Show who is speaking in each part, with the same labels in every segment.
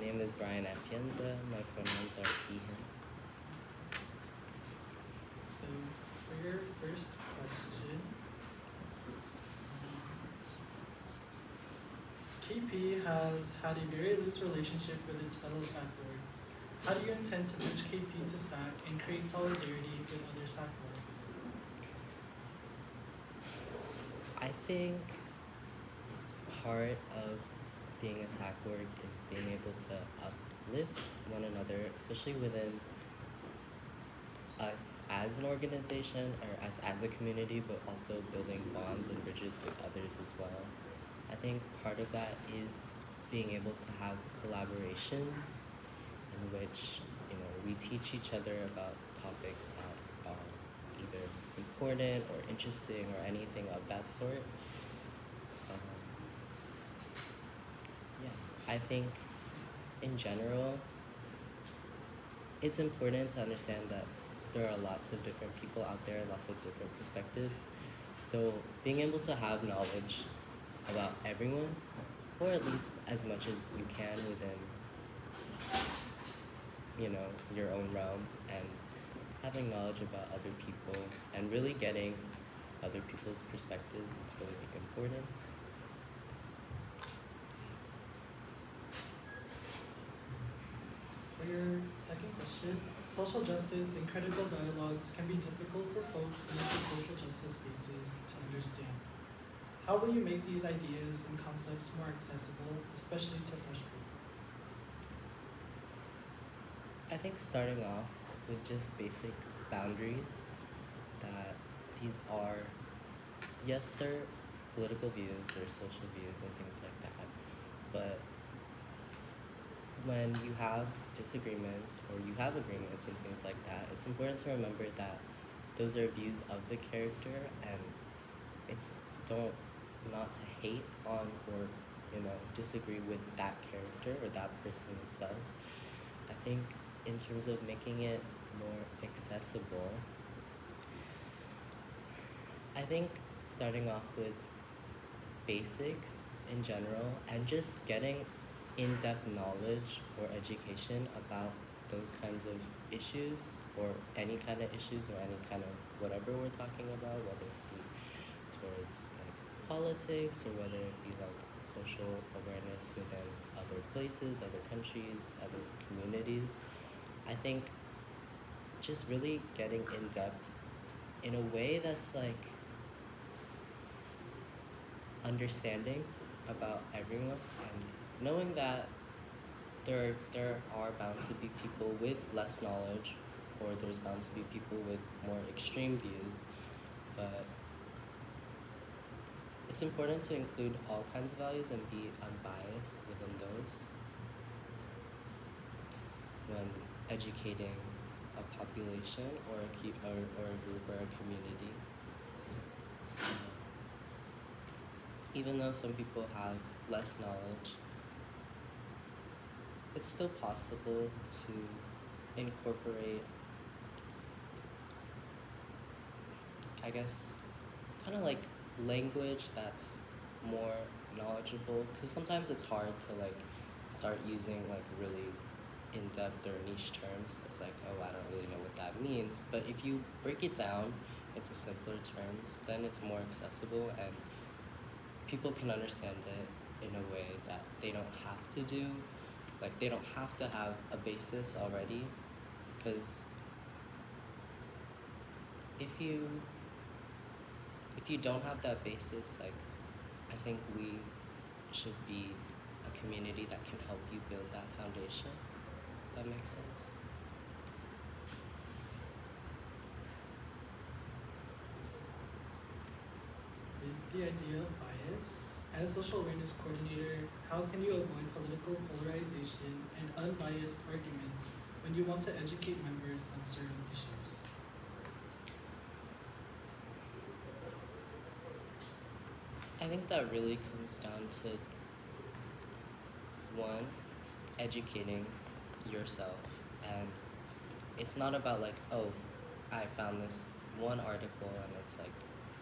Speaker 1: name is Ryan Atienza. My pronouns are he, him.
Speaker 2: So, for your first question, KP has had a very loose relationship with its fellow SAC boards. How do you intend to bridge KP to SAC and create solidarity with other SAC boards?
Speaker 1: I think part of being a SAC org is being able to uplift one another, especially within us as an organization or us as a community, but also building bonds and bridges with others as well. I think part of that is being able to have collaborations in which we teach each other about topics that are either important or interesting or anything of that sort. I think in general it's important to understand that there are lots of different people out there, lots of different perspectives. So being able to have knowledge about everyone, or at least as much as you can within your own realm, and having knowledge about other people and really getting other people's perspectives is really important.
Speaker 2: For your second question, social justice and critical dialogues can be difficult for folks new to social justice spaces to understand. How will you make these ideas and concepts more accessible, especially to fresh people?
Speaker 1: I think starting off with just basic boundaries, that these are, yes, they're political views, they're social views and things like that, but when you have disagreements or you have agreements and things like that, it's important to remember that those are views of the character, and it's not to hate on or disagree with that character or that person itself. I think in terms of making it more accessible, I think starting off with basics in general and just getting in-depth knowledge or education about those kinds of issues, or any kind of issues, or any kind of whatever we're talking about, whether it be towards like politics or whether it be like social awareness within other places, other countries, other communities. I think just really getting in depth in a way that's like understanding about everyone, and knowing that there are bound to be people with less knowledge, or there's bound to be people with more extreme views, but it's important to include all kinds of values and be unbiased within those when educating a population or a group or a community. So, even though some people have less knowledge, it's still possible to incorporate, I guess, kind of like language that's more knowledgeable, because sometimes it's hard to like start using like really in-depth or niche terms that's like, oh, I don't really know what that means. But if you break it down into simpler terms, then it's more accessible and people can understand it in a way that they don't have to do, like they don't have to have a basis already, because if you don't have that basis, like I think we should be a community that can help you build that foundation. That makes sense.
Speaker 2: With the idea of bias, as social awareness coordinator, how can you avoid political polarization and unbiased arguments when you want to educate members on certain issues?
Speaker 1: I think that really comes down to, one, educating yourself. And it's not about like, oh, I found this one article and it's like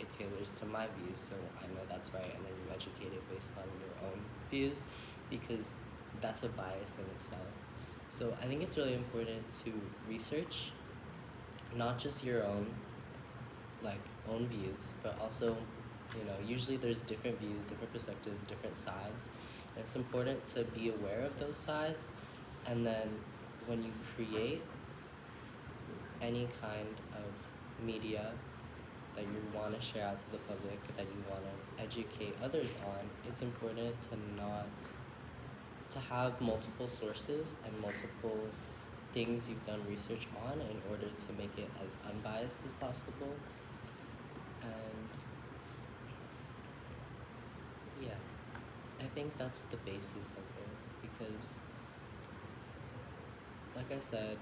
Speaker 1: it tailors to my views, so I know that's right, and then you educate it based on your own views, because that's a bias in itself. So I think it's really important to research not just your own own views, but also, usually there's different views, different perspectives, different sides. And it's important to be aware of those sides, and then when you create any kind of media that you want to share out to the public, that you want to educate others on, it's important to have multiple sources and multiple things you've done research on in order to make it as unbiased as possible. And yeah, I think that's the basis of it, because like I said,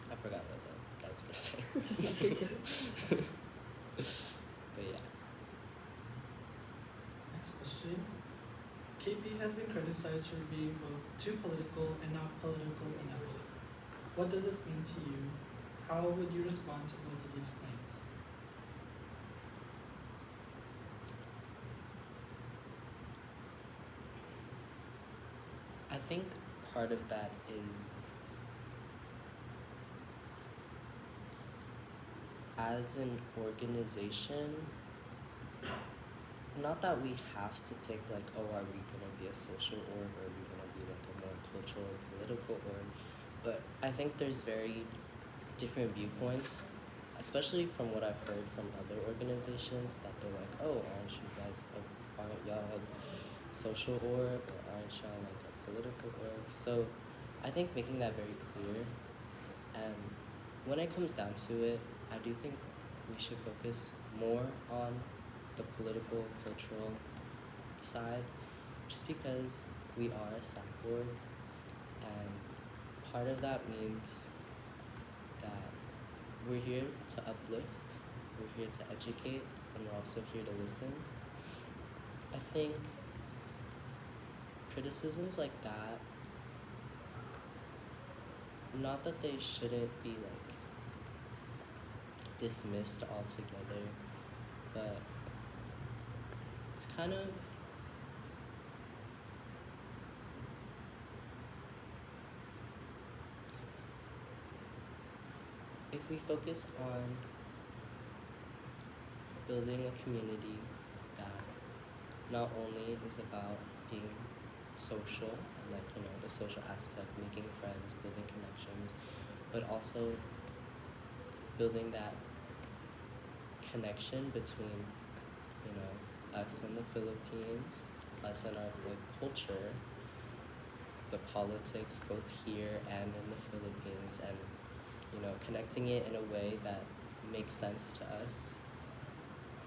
Speaker 1: I forgot what I was gonna say. But yeah.
Speaker 2: Next question. KP has been criticized for being both too political and not political enough. What does this mean to you? How would you respond to both of these claims?
Speaker 1: I think part of that is, as an organization, not that we have to pick are we gonna be a social org, or are we gonna be a more cultural or political org, but I think there's very different viewpoints, especially from what I've heard from other organizations, that they're like, oh, aren't y'all a social org, or aren't y'all a political org? So I think making that very clear, and when it comes down to it, I do think we should focus more on the political, cultural side, just because we are a SAC org, and part of that means that we're here to uplift, we're here to educate, and we're also here to listen. I think criticisms like that, not that they shouldn't be dismissed altogether, but it's kind of if we focus on building a community that not only is about being social and the social aspect, making friends, building connections, but also building that connection between us and the Philippines, us and our culture, the politics both here and in the Philippines, and connecting it in a way that makes sense to us,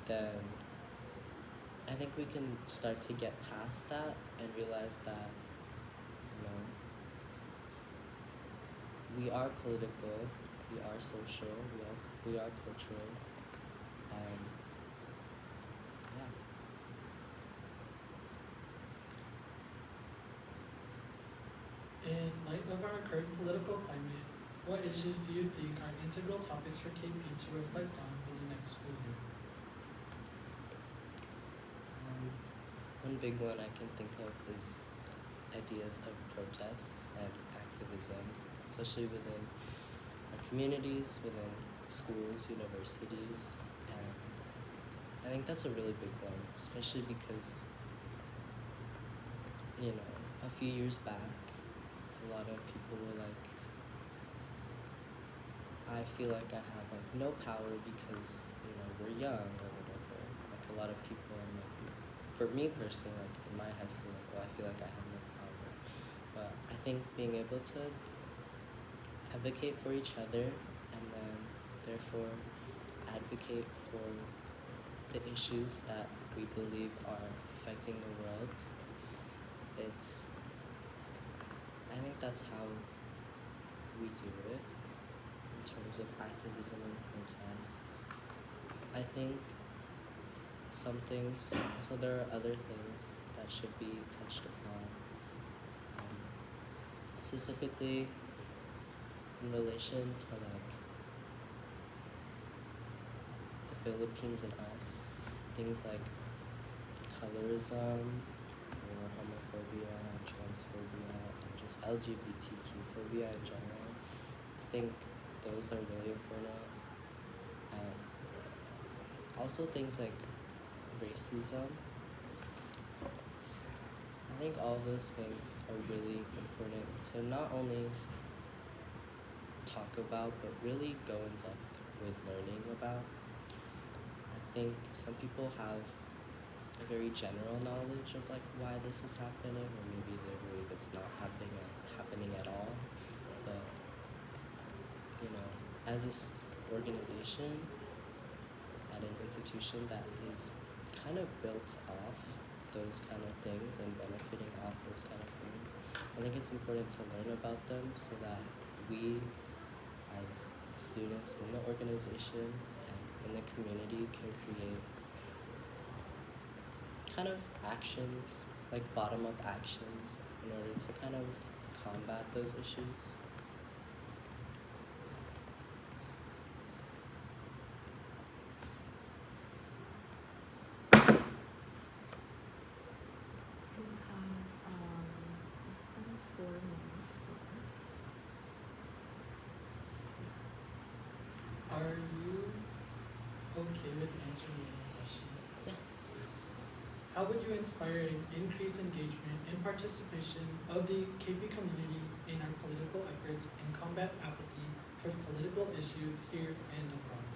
Speaker 1: then I think we can start to get past that and realize that we are political, we are social, we are cultural, and yeah.
Speaker 2: In light of our current political climate, what issues do you think are integral topics for KP to reflect on for the next school year?
Speaker 1: One big one I can think of is ideas of protest and activism, especially within our communities, within schools, universities, and I think that's a really big one, especially because a few years back, a lot of people were I feel like I have no power because we're young or whatever. A lot of people, and for me personally, in my high school, I feel like I have no power. But I think being able to advocate for each other, and then therefore advocate for the issues that we believe are affecting the world, I think that's how we do it in terms of activism and protests. I think some things, so there are other things that should be touched upon, specifically in relation to the Philippines and us, things like colorism or homophobia, transphobia, and just LGBTQ phobia in general. I think those are really important. And also things like racism. I think all those things are really important to not only talk about, but really go in depth with learning about. I think some people have a very general knowledge of like why this is happening, or maybe they believe it's not happening at all. But you know, as this organization at an institution that is kind of built off those kind of things and benefiting off those kind of things, I think it's important to learn about them so that we as students in the organization and in the community can create kind of actions, like bottom up actions, in order to kind of combat those issues.
Speaker 3: We have less than 4 minutes left.
Speaker 2: Are you okay with answering one question?
Speaker 1: Yeah.
Speaker 2: How would you inspire an increased engagement and participation of the KP community in our political efforts and combat apathy toward political issues here and abroad?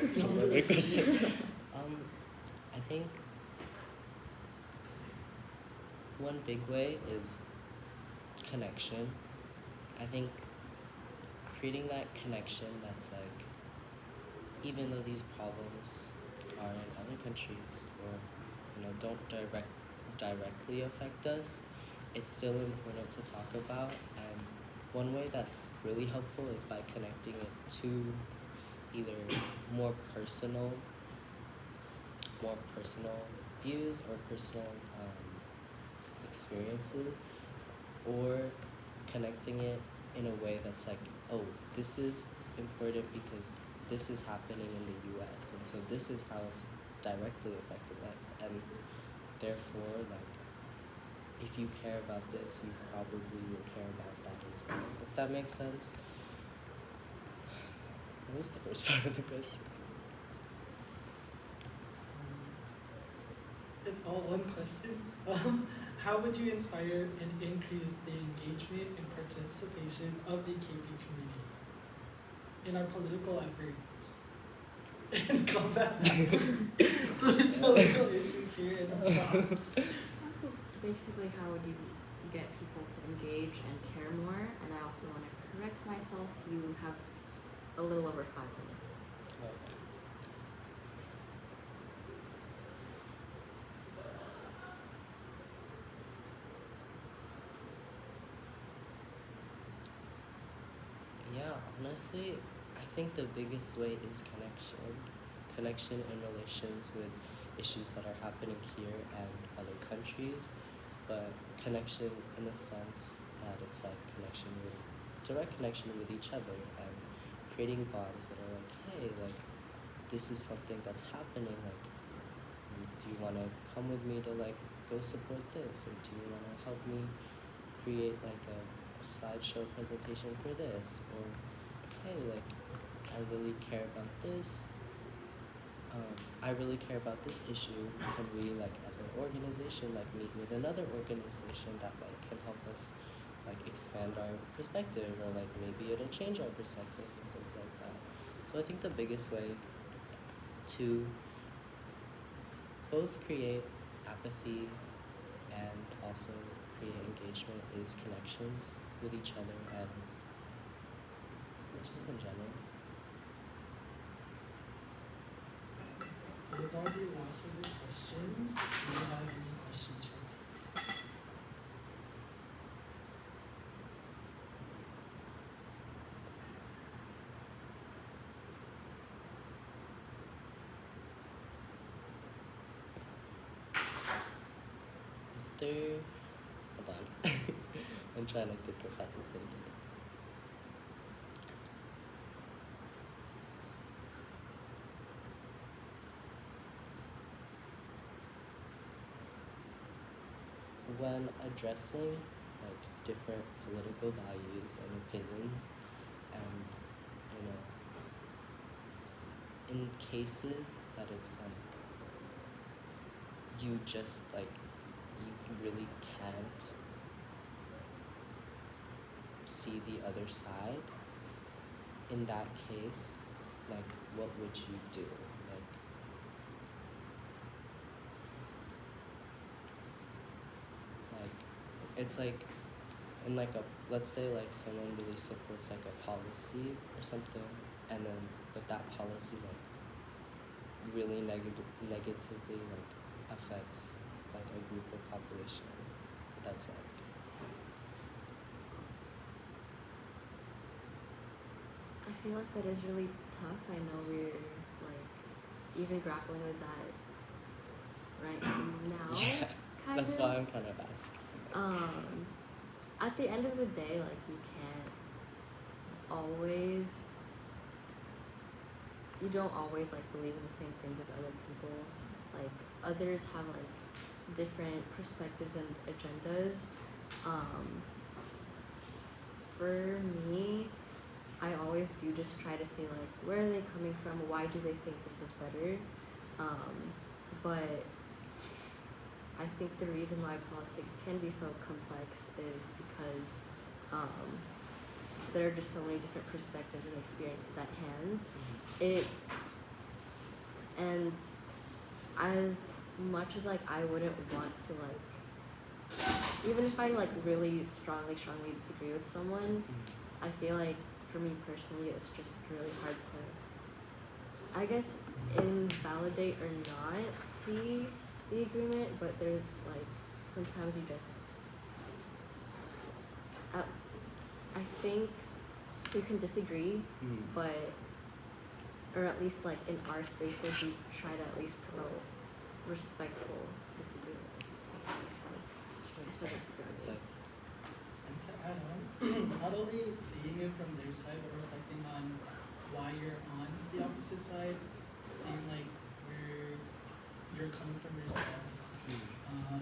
Speaker 1: That's another question. I think one big way is connection. I think creating that connection that's like, even though these problems are in other countries or don't directly affect us, it's still important to talk about. And one way that's really helpful is by connecting it to either more personal views or personal experiences, or connecting it in a way that's like, oh, this is important because this is happening in the US, and so this is how it's directly affecting us, and therefore, like, if you care about this, you probably will care about that as well, if that makes sense. What was the first part of the question?
Speaker 2: It's all one question. How would you inspire and increase the engagement and participation of the KP community in our political efforts and combat towards political issues here and abroad?
Speaker 3: Basically, how would you get people to engage and care more? And I also want to correct myself. You have a little over 5 minutes.
Speaker 1: Okay. Yeah, honestly, I think the biggest way is connection. Connection in relations with issues that are happening here and other countries, but connection in the sense that it's like direct connection with each other, and creating bonds that are like, hey, like, this is something that's happening, like, do you want to come with me to like go support this, or do you want to help me create like a slideshow presentation for this, or hey, like, I really care about this, I really care about this issue, can we like as an organization like meet with another organization that like can help us like expand our perspective, or like maybe it'll change our perspective and things like that. So I think the biggest way to both create apathy and also create engagement is connections with each other and just in general.
Speaker 2: Those are the last of the questions. Do you have any questions for us?
Speaker 1: Is there, hold on, I'm trying to think of how to say this. when addressing like different political values and opinions, and you know, in cases that it's like you just like you really can't see the other side, in that case, like what would you do? Like it's like in like a, let's say like someone really supports like a policy or something, and then but that policy like really negatively like affects like a group of population, that's like
Speaker 3: I feel like that is really tough. I know we're like even grappling with that right now.
Speaker 1: yeah,
Speaker 3: Kind
Speaker 1: that's
Speaker 3: of.
Speaker 1: why I'm kind of asking.
Speaker 3: At the end of the day, like always you don't always like believe in the same things as other people. Like others have like different perspectives and agendas. For me, I always do just try to see like where are they coming from, why do they think this is better. But I think the reason why politics can be so complex is because there are just so many different perspectives and experiences at hand. And as much as like I wouldn't want to like, even if I like really strongly disagree with someone, I feel like for me personally it's just really hard to, I guess, invalidate or not see the agreement, but there's like sometimes you just I think you can disagree, but or at least like in our spaces we try to at least promote respectful disagreement. If that makes sense.
Speaker 1: It's like
Speaker 2: And to add on, not only seeing it from their side, but reflecting on why you're on the opposite side, seeing like where you're coming from yourself.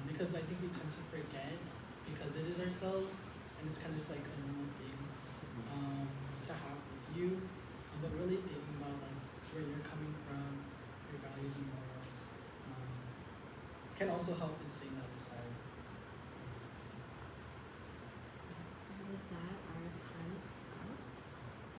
Speaker 2: Because I think we tend to forget, because it is ourselves, and it's kind of just like a normal thing to have with you, but really thinking about like where you're coming from, your values and morals, can also help in seeing the other side.